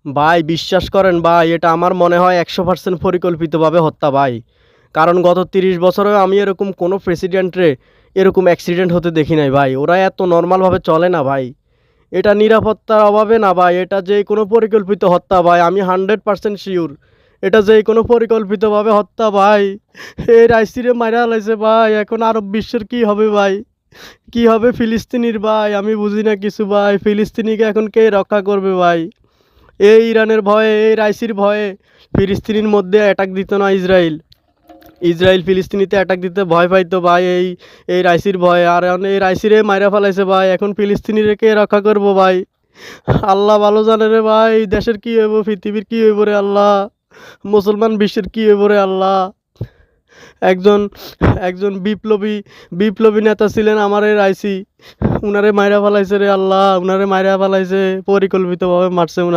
ভাই বিশ্বাস করেন ভাই, এটা আমার মনে হয় 100% পরিকল্পিতভাবে হত্যা ভাই। কারণ গত 30 বছরেও আমি এরকম কোনো প্রেসিডেন্টরে এরকম অ্যাক্সিডেন্ট হতে দেখি নাই ভাই। ওরা এত নরমালভাবে চলে না ভাই। এটা নিরাপত্তার অভাবে না ভাই, এটা যে কোনো পরিকল্পিত হত্যা ভাই। আমি 100% শিওর এটা যে কোনো পরিকল্পিতভাবে হত্যা ভাই। এই রাইসিরে মাইরা লাইছে ভাই, এখন আরব বিশ্বের কি হবে ভাই? কি হবে ফিলিস্তিনির ভাই? আমি বুঝি না কিছু ভাই। ফিলিস্তিনিকে এখন কে রক্ষা করবে ভাই? এই ইরানের ভয়ে, এই রাইসির ভয়ে ফিলিস্তিনির মধ্যে অ্যাটাক দিত না ইসরায়েল। ইসরায়েল ফিলিস্তিনিতে অ্যাটাক দিতে ভয় পাইতো ভাই, এই রাইসির ভয়ে। আর এখন এই রাইসিরে মাইরা ফেলাইছে ভাই, এখন ফিলিস্তিনিরে কে রক্ষা করবো ভাই? আল্লাহ ভালো জানে রে ভাই, দেশের কি হইব, পৃথিবীর কি হইব রে আল্লাহ, মুসলমান বিশ্বের কি হইব রে আল্লাহ। একজন একজন বিপ্লবী বিপ্লবী নেতা ছিলেন আমার এই রাইসি, উনারে মাইরা ফেলাইছে রে আল্লাহ, উনারে মাইরা ফেলাইছে, পরিকল্পিতভাবে মারছে উনারে।